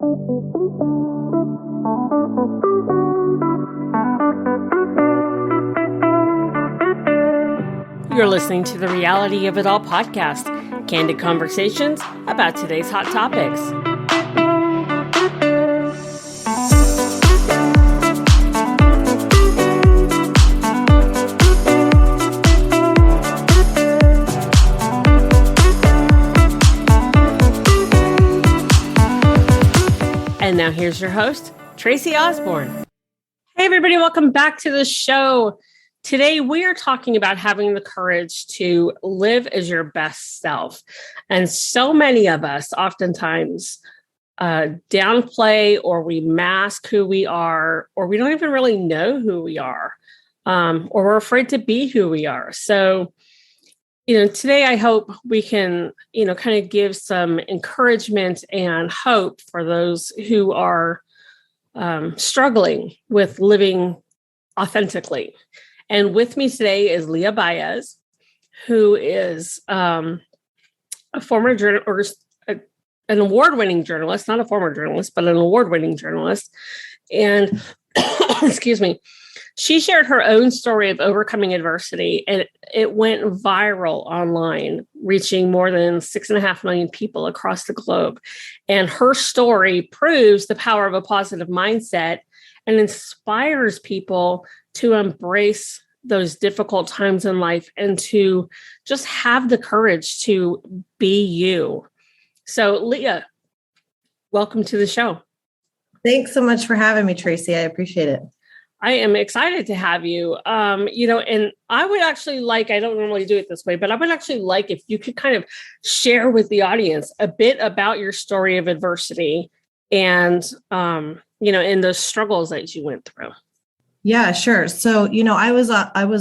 You're listening to the Reality of It All podcast, candid conversations about today's hot topics. And now here's your host, Tracy Osborne. Hey, everybody. Welcome back to the show. Today, we are talking about having the courage to live as your best self. And so many of us oftentimes downplay or we mask who we are, or we don't even really know who we are, or we're afraid to be who we are. So, today I hope we can, kind of give some encouragement and hope for those who are struggling with living authentically. And with me today is Leia Baez, who is an award-winning journalist, not a former journalist, but an award-winning journalist. And excuse me, she shared her own story of overcoming adversity, and it went viral online, reaching more than 6.5 million people across the globe. And her story proves the power of a positive mindset and inspires people to embrace those difficult times in life and to just have the courage to be you. So, Leia, welcome to the show. Thanks so much for having me, Tracy. I appreciate it. I am excited to have you. And I would actually I don't normally do it this way, but I would actually like if you could kind of share with the audience a bit about your story of adversity and, and those struggles that you went through. Yeah, sure. So, I was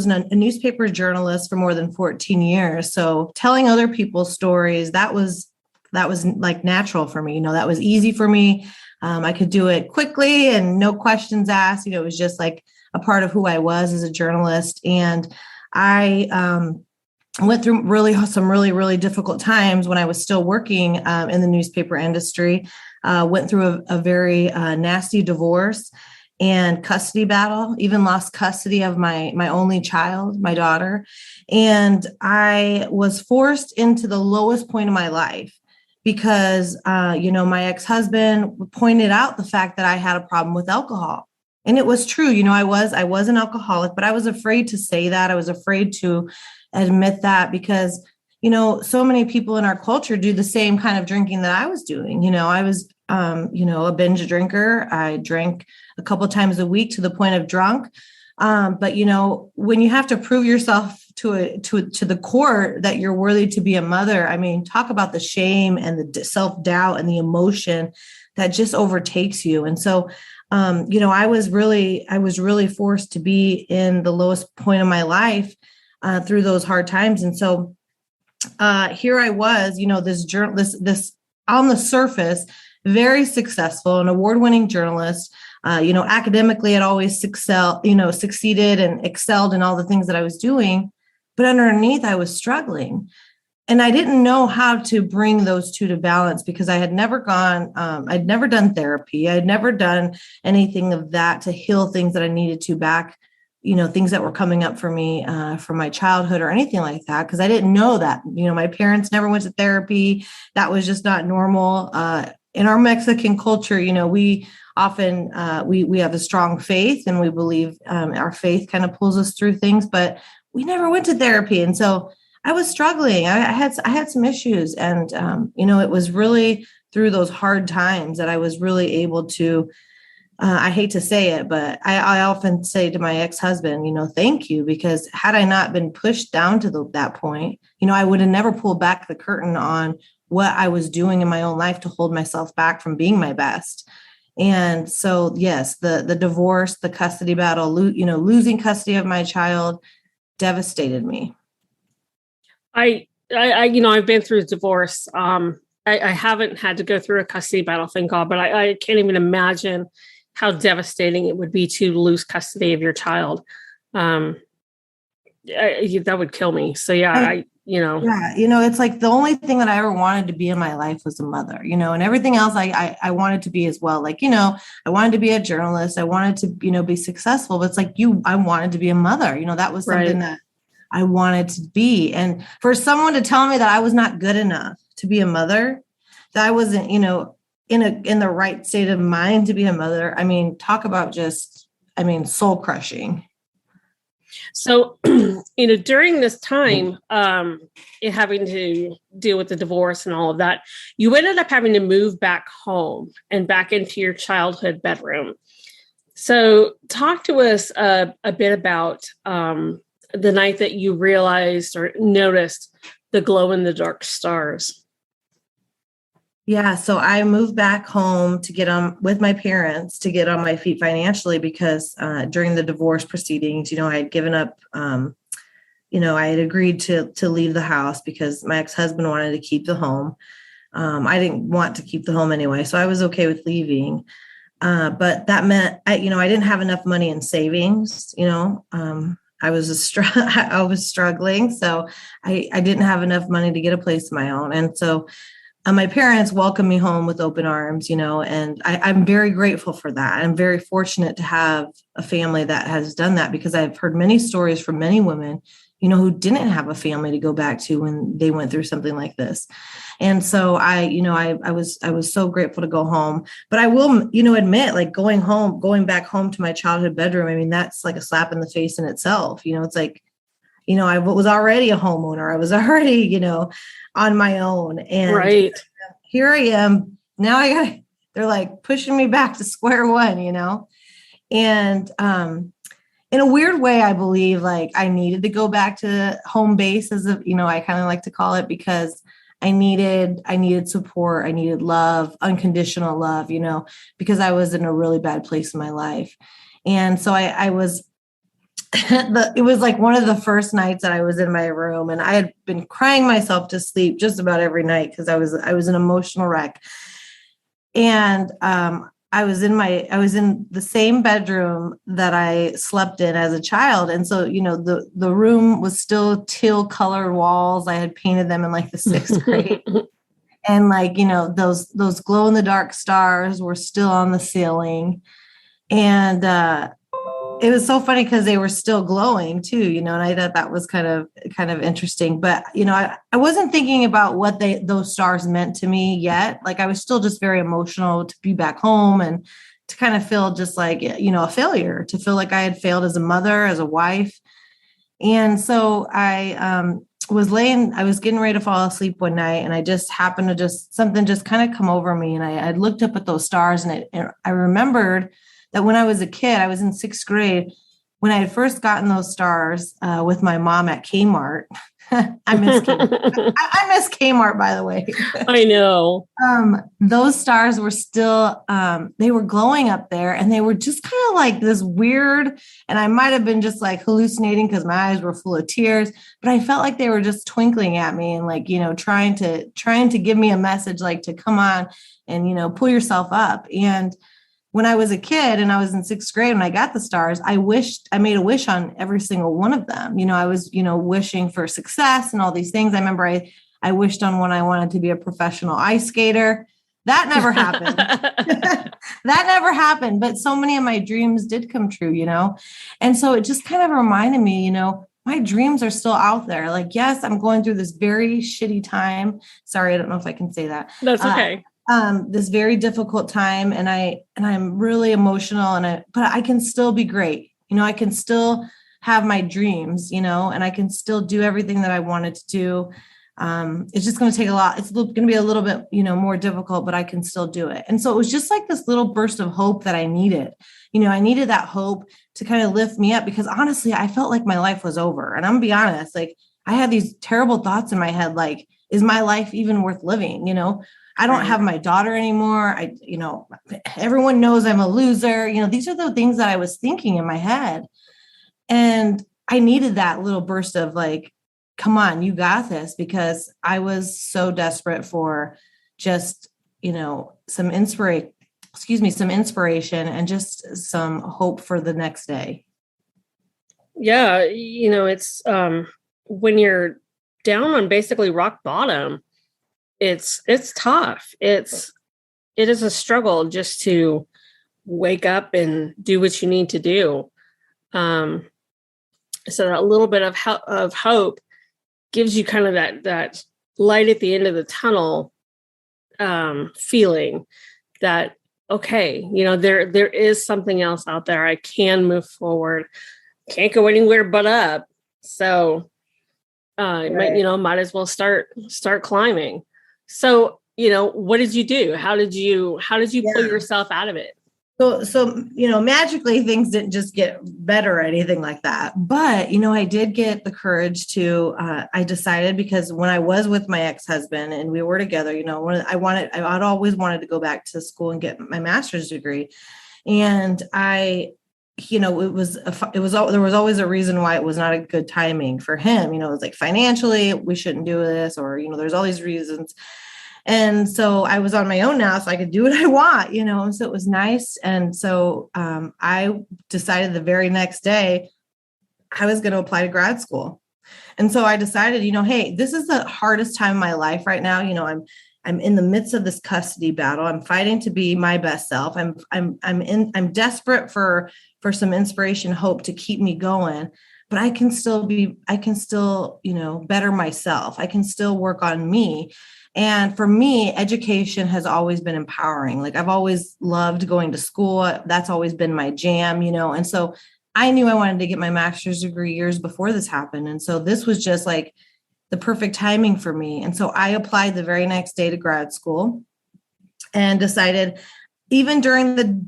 a newspaper journalist for more than 14 years. So telling other people's stories, that was like natural for me. That was easy for me. I could do it quickly and no questions asked. It was just like a part of who I was as a journalist. And I went through some really difficult times when I was still working in the newspaper industry. Went through a very nasty divorce and custody battle, even lost custody of my only child, my daughter. And I was forced into the lowest point of my life because, my ex-husband pointed out the fact that I had a problem with alcohol. And it was true. I was an alcoholic, but I was afraid to say that. I was afraid to admit that because, so many people in our culture do the same kind of drinking that I was doing. I was, a binge drinker. I drank a couple of times a week to the point of drunk. But, when you have to prove yourself to the court that you're worthy to be a mother, talk about the shame and the self-doubt and the emotion that just overtakes you. And so, I was really forced to be in the lowest point of my life through those hard times. And so here I was, this on the surface, very successful, an award-winning journalist. Academically, I'd always succeeded and excelled in all the things that I was doing. But underneath, I was struggling. And I didn't know how to bring those two to balance because I had never I'd never done therapy. I'd never done anything of that to heal things that I needed to back, things that were coming up for me from my childhood or anything like that. Because I didn't know that, my parents never went to therapy. That was just not normal. In our Mexican culture, we often, we have a strong faith and we believe our faith kind of pulls us through things, but we never went to therapy. And so I was struggling. I had some issues. And, it was really through those hard times that I was really able to, I hate to say it, but I often say to my ex-husband, thank you, because had I not been pushed down to that point, I would have never pulled back the curtain on what I was doing in my own life to hold myself back from being my best. And so, yes, the divorce, the custody battle, losing custody of my child devastated me. I've been through a divorce. I haven't had to go through a custody battle, thank God, but I can't even imagine how devastating it would be to lose custody of your child. That would kill me. So yeah, Yeah. It's like the only thing that I ever wanted to be in my life was a mother, and everything else I wanted to be as well. Like, I wanted to be a journalist. I wanted to, be successful, but it's like I wanted to be a mother. That was something that I wanted to be. And for someone to tell me that I was not good enough to be a mother, that I wasn't, in the right state of mind to be a mother. I mean, talk about soul crushing. So, during this time, having to deal with the divorce and all of that, you ended up having to move back home and back into your childhood bedroom. So talk to us a bit about the night that you realized or noticed the glow in the dark stars. Yeah, so I moved back home to get on with my parents to get on my feet financially because during the divorce proceedings, I had given up, I had agreed to leave the house because my ex-husband wanted to keep the home. I didn't want to keep the home anyway, so I was okay with leaving. But that meant, I didn't have enough money in savings, I was I was struggling, so I didn't have enough money to get a place of my own. And so my parents welcomed me home with open arms, and I'm very grateful for that. I'm very fortunate to have a family that has done that because I've heard many stories from many women, who didn't have a family to go back to when they went through something like this. And so I was so grateful to go home. But I will, admit, like going back home to my childhood bedroom, I mean, that's like a slap in the face in itself. It's like, I was already a homeowner. I was already, on my own. And here I am. Now they're like pushing me back to square one, and in a weird way, I believe like I needed to go back to home base I kind of like to call it, because I needed support. I needed love, unconditional love, because I was in a really bad place in my life. And so I was, it was like one of the first nights that I was in my room, and I had been crying myself to sleep just about every night because I was an emotional wreck. And I was in the same bedroom that I slept in as a child. And so, the room was still teal colored walls. I had painted them in like the 6th grade. And like, those glow in the dark stars were still on the ceiling. And it was so funny because they were still glowing too, and I thought that was kind of interesting. But, I wasn't thinking about what those stars meant to me yet. Like I was still just very emotional to be back home and to kind of feel just like, a failure, to feel like I had failed as a mother, as a wife. And so I was getting ready to fall asleep one night, and I just happened to something just kind of come over me. And I looked up at those stars, and I remembered that when I was a kid, I was in 6th grade, when I had first gotten those stars with my mom at Kmart. I miss Kmart. I miss Kmart, by the way. I know. Those stars were still, they were glowing up there, and they were just kind of like this weird, and I might have been just like hallucinating because my eyes were full of tears, but I felt like they were just twinkling at me and like, trying to give me a message, like to come on and, pull yourself up. And when I was a kid and I was in 6th grade, when I got the stars, I made a wish on every single one of them. I was, wishing for success and all these things. I remember I wished on one I wanted to be a professional ice skater. That never happened. That never happened. But so many of my dreams did come true, And so it just kind of reminded me, my dreams are still out there. Like, yes, I'm going through this very shitty time. Sorry, I don't know if I can say that. That's okay. This very difficult time, and I'm really emotional, but I can still be great. I can still have my dreams, and I can still do everything that I wanted to do. It's just going to take a lot. It's going to be a little bit, more difficult, but I can still do it. And so it was just like this little burst of hope that I needed. I needed that hope to kind of lift me up, because honestly, I felt like my life was over. And I'm gonna be honest, like I had these terrible thoughts in my head, like, is my life even worth living? I don't have my daughter anymore. Everyone knows I'm a loser. These are the things that I was thinking in my head. And I needed that little burst of like, come on, you got this, because I was so desperate for just, some inspiration and just some hope for the next day. Yeah. It's when you're down on basically rock bottom, it's tough. It is a struggle just to wake up and do what you need to do. So that little bit of hope gives you kind of that light at the end of the tunnel feeling that, okay, there is something else out there. I can move forward. Can't go anywhere but up. So might as well start climbing. So, what did you do? How did you pull yourself out of it? So, magically things didn't just get better or anything like that. But, I did get the courage to, I decided, because when I was with my ex-husband and we were together, I'd always wanted to go back to school and get my master's degree. And there was always a reason why it was not a good timing for him. It was like financially, we shouldn't do this, or, there's all these reasons. And so I was on my own now, so I could do what I want, and so it was nice. And so I decided the very next day I was going to apply to grad school. And so I decided, hey, this is the hardest time of my life right now. I'm in the midst of this custody battle. I'm fighting to be my best self. I'm desperate for some inspiration, hope to keep me going. But I can still better myself. I can still work on me. And for me, education has always been empowering. Like, I've always loved going to school. That's always been my jam, and so I knew I wanted to get my master's degree years before this happened. And so this was just like the perfect timing for me. And so I applied the very next day to grad school and decided, even during the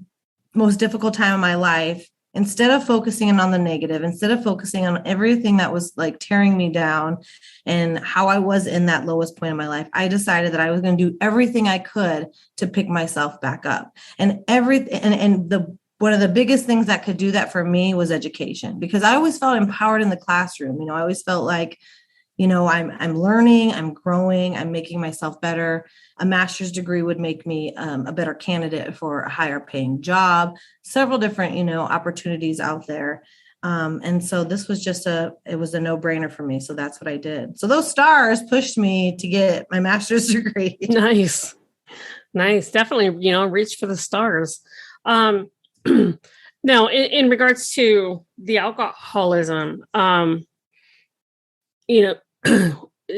most difficult time of my life, instead of focusing on the negative, instead of focusing on everything that was like tearing me down and how I was in that lowest point of my life, I decided that I was going to do everything I could to pick myself back up. And one of the biggest things that could do that for me was education, because I always felt empowered in the classroom. I always felt like, I'm learning, I'm growing, I'm making myself better. A master's degree would make me a better candidate for a higher paying job, several different, opportunities out there. And so this was it was a no-brainer for me. So that's what I did. So those stars pushed me to get my master's degree. Nice. Definitely, reach for the stars. Now, in regards to the alcoholism,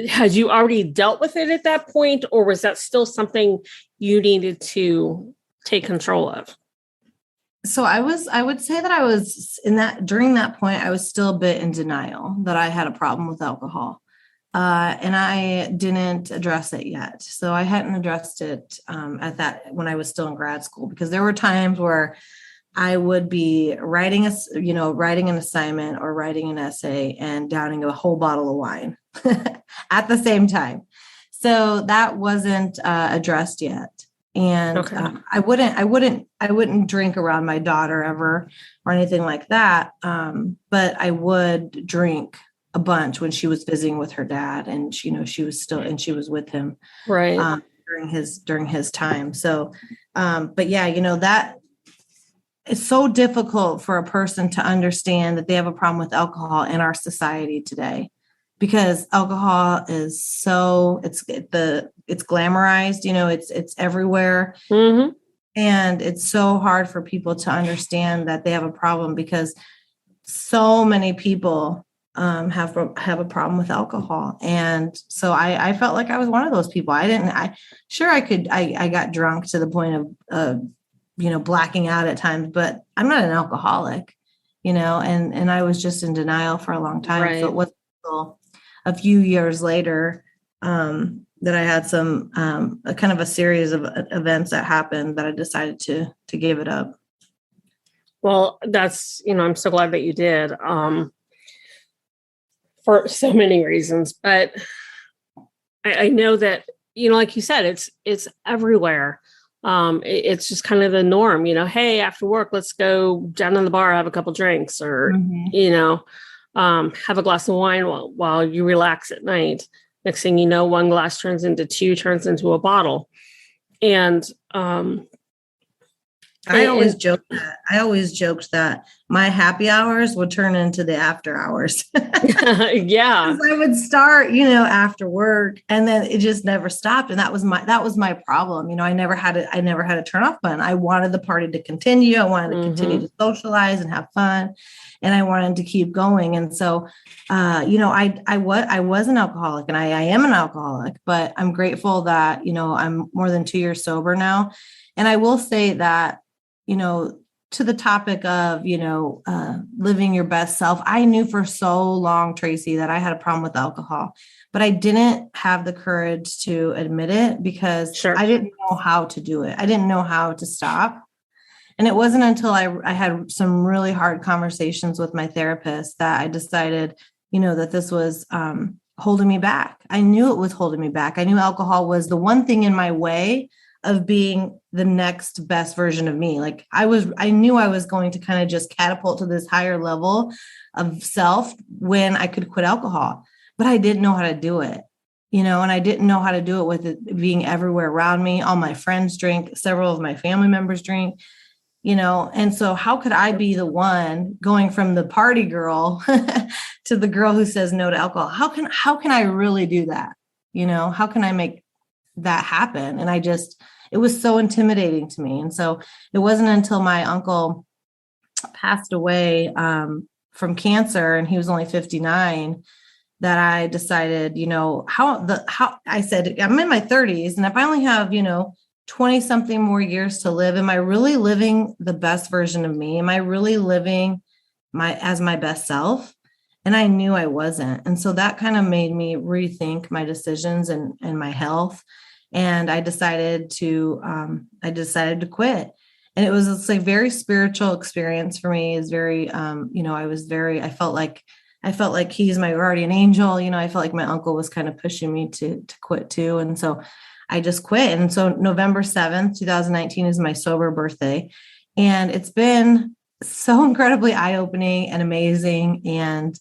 had you already dealt with it at that point, or was that still something you needed to take control of? So I would say that I was during that point, I was still a bit in denial that I had a problem with alcohol. And I didn't address it yet. So I hadn't addressed it when I was still in grad school, because there were times where I would be writing an assignment or writing an essay and downing a whole bottle of wine at the same time. So that wasn't addressed yet. And okay. I wouldn't drink around my daughter ever or anything like that. But I would drink a bunch when she was visiting with her dad, and she was with him right during his time. So, but yeah, that it's so difficult for a person to understand that they have a problem with alcohol in our society today, because alcohol is it's glamorized, it's everywhere. Mm-hmm. And it's so hard for people to understand that they have a problem, because so many people have a problem with alcohol. And so I felt like I was one of those people. I got drunk to the point of blacking out at times, but I'm not an alcoholic, and I was just in denial for a long time. Right. So it wasn't until a few years later that I had some a kind of a series of events that happened that I decided to give it up. Well, that's, I'm so glad that you did, for so many reasons, but I know that, like you said, it's everywhere. It's just kind of the norm, hey, after work, let's go down in the bar, have a couple drinks, or, have a glass of wine while you relax at night. Next thing you know, one glass turns into two, turns into a bottle. And I always joked that my happy hours would turn into the after hours. Yeah. I would start, after work, and then it just never stopped. And that was my problem. I never had a turn off button. I wanted the party to continue. I wanted to continue to socialize and have fun. And I wanted to keep going. And so, I was an alcoholic, and I am an alcoholic, but I'm grateful that, I'm more than 2 years sober now. And I will say that, to the topic of, living your best self, I knew for so long, Tracy, that I had a problem with alcohol, but I didn't have the courage to admit it because I didn't know how to do it. I didn't know how to stop. And it wasn't until I had some really hard conversations with my therapist that I decided, that this was holding me back. I knew it was holding me back. I knew alcohol was the one thing in my way of being the next best version of me. Like I knew I was going to kind of just catapult to this higher level of self when I could quit alcohol, but I didn't know how to do it, and I didn't know how to do it with it being everywhere around me. All my friends drink, several of my family members drink, and so how could I be the one going from the party girl to the girl who says no to alcohol? How can I really do that? How can I make that happen? And it was so intimidating to me. And so it wasn't until my uncle passed away from cancer, and he was only 59, that I decided, how I said, I'm in my 30s, and if I only have, 20 something more years to live, am I really living the best version of me? Am I really living as my best self? And I knew I wasn't. And so that kind of made me rethink my decisions and my health. And I decided to quit. And it was a very spiritual experience for me. It's very, I felt like he's my guardian angel. I felt like my uncle was kind of pushing me to quit too. And so I just quit. And so November 7th, 2019 is my sober birthday. And it's been so incredibly eye-opening and amazing. And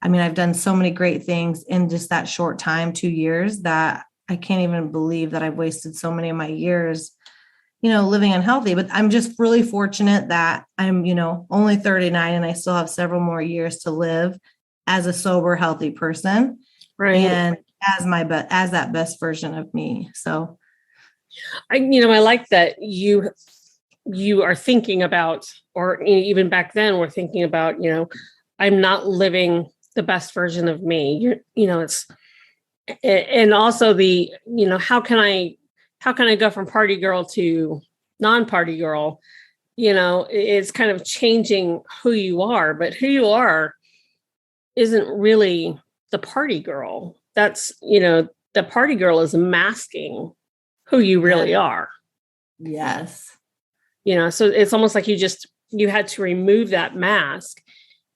I've done so many great things in just that short time, 2 years, that I can't even believe that I've wasted so many of my years, living unhealthy. But I'm just really fortunate that I'm, only 39, and I still have several more years to live as a sober, healthy person. Right. And as that best version of me. So I like that you are thinking about, or even back then we're thinking about, I'm not living the best version of me. It's, and also the, how can I go from party girl to non-party girl? It's kind of changing who you are, but who you are isn't really the party girl. That's, the party girl is masking who you really are. Yes. So it's almost like you had to remove that mask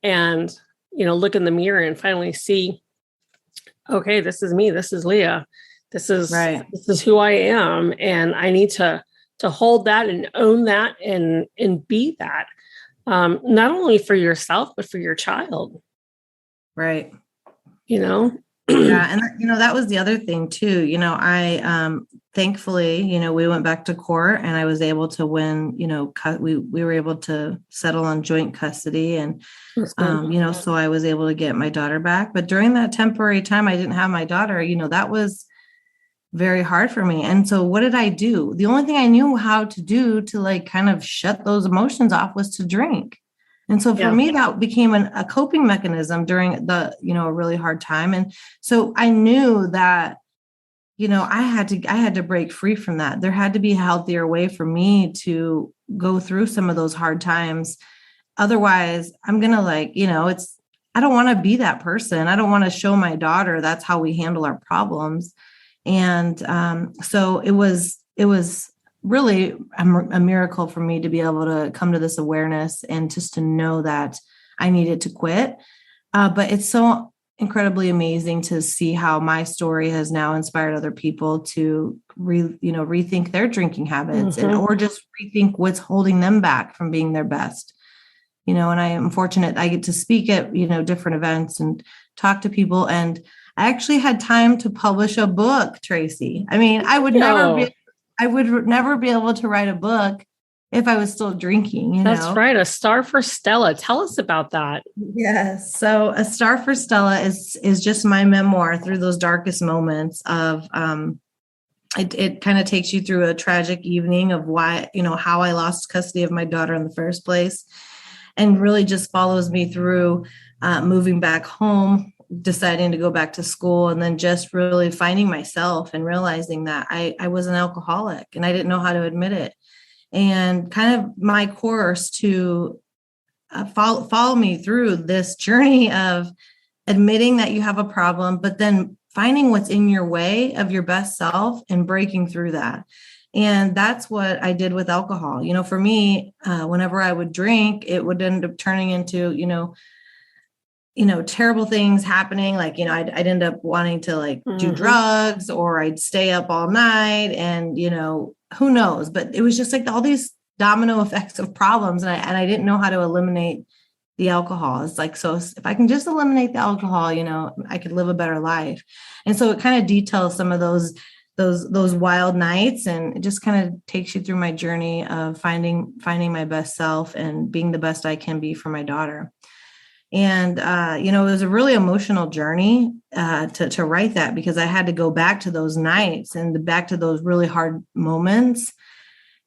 and, look in the mirror and finally see, okay, this is me. This is Leia. This is who I am. And I need to hold that and own that and be that, not only for yourself, but for your child. Right. Yeah. And, that was the other thing too. I, thankfully, we went back to court, and I was able to win, we were able to settle on joint custody, and, so I was able to get my daughter back. But during that temporary time, I didn't have my daughter, that was very hard for me. And so what did I do? The only thing I knew how to do to kind of shut those emotions off was to drink. And so for me, that became a coping mechanism during a really hard time. And so I knew that, I had to break free from that. There had to be a healthier way for me to go through some of those hard times. Otherwise, I'm going to I don't want to be that person. I don't want to show my daughter that's how we handle our problems. And so it was really a miracle for me to be able to come to this awareness and just to know that I needed to quit. But it's so incredibly amazing to see how my story has now inspired other people to rethink their drinking habits, or just rethink what's holding them back from being their best. And I am fortunate I get to speak at, different events and talk to people. And I actually had time to publish a book, Tracy. I would never be able to write a book if I was still drinking, That's right. A star for Stella. Tell us about that. Yes. So A Star for Stella is just my memoir through those darkest moments of it kind of takes you through a tragic evening of why, how I lost custody of my daughter in the first place, and really just follows me through moving back home, deciding to go back to school, and then just really finding myself and realizing that I was an alcoholic and I didn't know how to admit it. And kind of my course to follow me through this journey of admitting that you have a problem, but then finding what's in your way of your best self and breaking through that. And that's what I did with alcohol. For me, whenever I would drink, it would end up turning into, terrible things happening. Like, I'd end up wanting to do drugs, or I'd stay up all night, and, who knows, but it was just like all these domino effects of problems. And I didn't know how to eliminate the alcohol. It's like, so if I can just eliminate the alcohol, I could live a better life. And so it kind of details some of those wild nights, and it just kind of takes you through my journey of finding my best self and being the best I can be for my daughter. And, it was a really emotional journey to write that, because I had to go back to those nights and back to those really hard moments.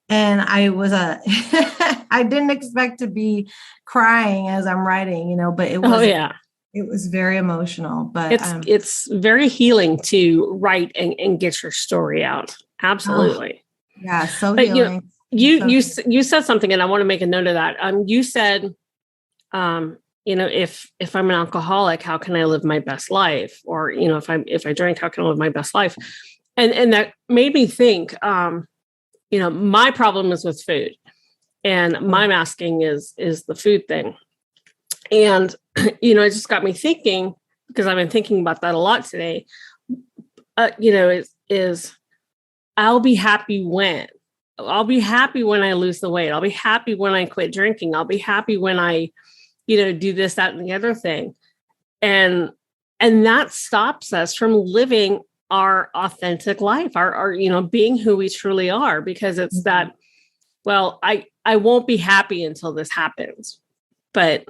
And I was I didn't expect to be crying as I'm writing, but it was, it was very emotional, but it's very healing to write and get your story out. Absolutely. Yeah. So but, healing. You said something, and I want to make a note of that. You said, if I'm an alcoholic, how can I live my best life? Or, if I drink, how can I live my best life? And that made me think, my problem is with food, and my masking is the food thing. And, it just got me thinking, because I've been thinking about that a lot today, is I'll be happy when I lose the weight. I'll be happy when I quit drinking. I'll be happy when I, do this, that, and the other thing. And that stops us from living our authentic life, our being who we truly are, because it's that, well, I won't be happy until this happens. But,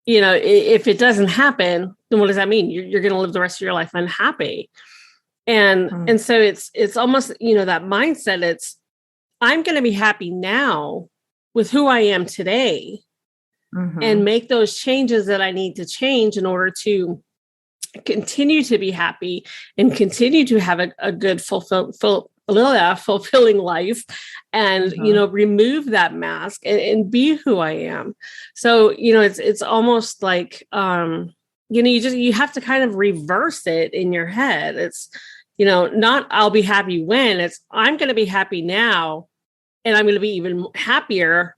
if it doesn't happen, then what does that mean? You're going to live the rest of your life unhappy. And so it's almost, that mindset, it's, I'm going to be happy now with who I am today, and make those changes that I need to change in order to continue to be happy and continue to have a good, fulfilling life, and, remove that mask and be who I am. So, it's almost like, you have to kind of reverse it in your head. It's, not I'll be happy when, it's I'm going to be happy now, and I'm going to be even happier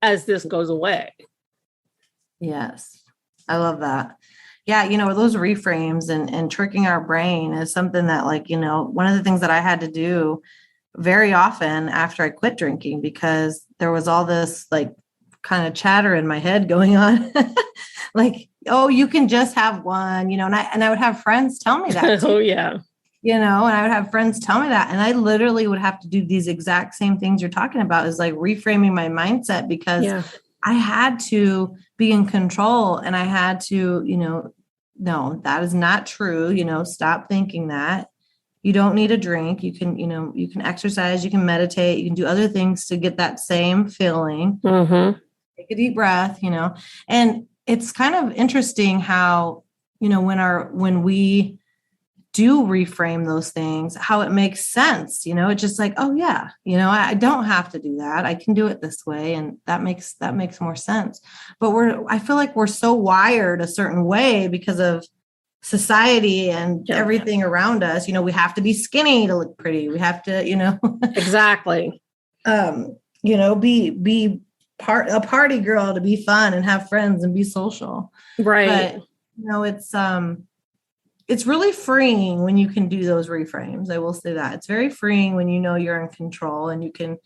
as this goes away. Yes. I love that. Yeah. Those reframes and tricking our brain is something that, one of the things that I had to do very often after I quit drinking, because there was all this kind of chatter in my head going on. Oh, you can just have one, and I would have friends tell me that too. Oh yeah. And I would have friends tell me that. And I literally would have to do these exact same things you're talking about, is reframing my mindset, because I had to be in control, and I had to, no, that is not true. Stop thinking that. You don't need a drink. You can, you can exercise, you can meditate, you can do other things to get that same feeling. Take a deep breath, and it's kind of interesting how, when we do reframe those things, how it makes sense. It's just like, oh yeah, I don't have to do that. I can do it this way. And that makes more sense. But I feel like we're so wired a certain way because of society and everything around us. We have to be skinny to look pretty. We have to, exactly. Be a party girl to be fun and have friends and be social. Right. But, it's really freeing when you can do those reframes. I will say that it's very freeing when you're in control, and you can,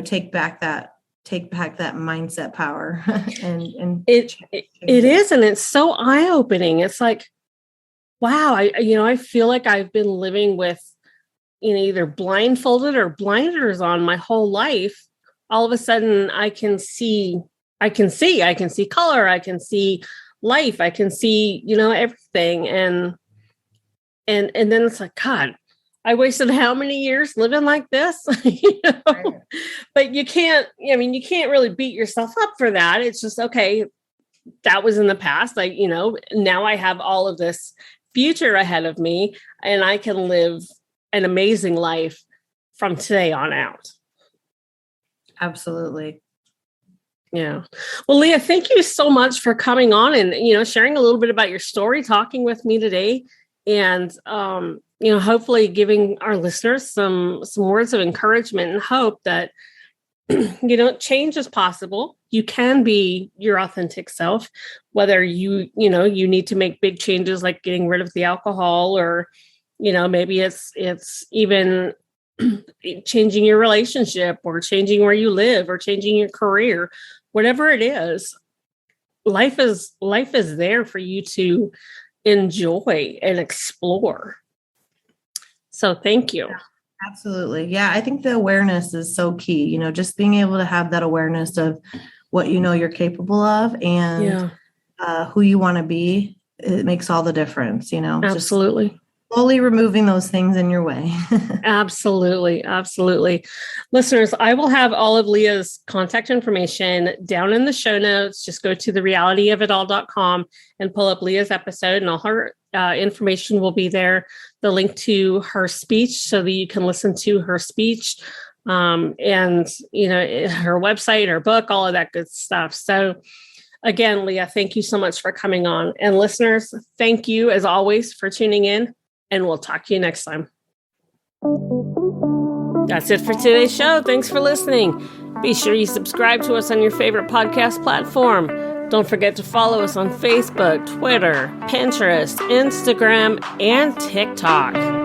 take back that mindset power. and it is, and it's so eye-opening. It's like, wow, I feel like I've been living with, either blindfolded or blinders on my whole life all of a sudden I can see color, I can see life, I can see, everything. And then it's like, God, I wasted how many years living like this? Right. But you can't really beat yourself up for that. It's just, okay, that was in the past. Now I have all of this future ahead of me, and I can live an amazing life from today on out. Absolutely. Yeah. Well, Leia, thank you so much for coming on and, sharing a little bit about your story, talking with me today, and, hopefully giving our listeners some words of encouragement and hope that, change is possible. You can be your authentic self, whether you need to make big changes like getting rid of the alcohol, or, maybe it's even changing your relationship, or changing where you live, or changing your career. Whatever it is, life is there for you to enjoy and explore. So thank you. Absolutely. Yeah, I think the awareness is so key, just being able to have that awareness of what you're capable of, and who you want to be. It makes all the difference, Absolutely. Just slowly removing those things in your way. Absolutely. Absolutely. Listeners, I will have all of Leia's contact information down in the show notes. Just go to therealityofitall.com and pull up Leia's episode, and all her information will be there. The link to her speech so that you can listen to her speech, and, her website, her book, all of that good stuff. So again, Leia, thank you so much for coming on. And listeners, thank you as always for tuning in. And we'll talk to you next time. That's it for today's show. Thanks for listening. Be sure you subscribe to us on your favorite podcast platform. Don't forget to follow us on Facebook, Twitter, Pinterest, Instagram, and TikTok.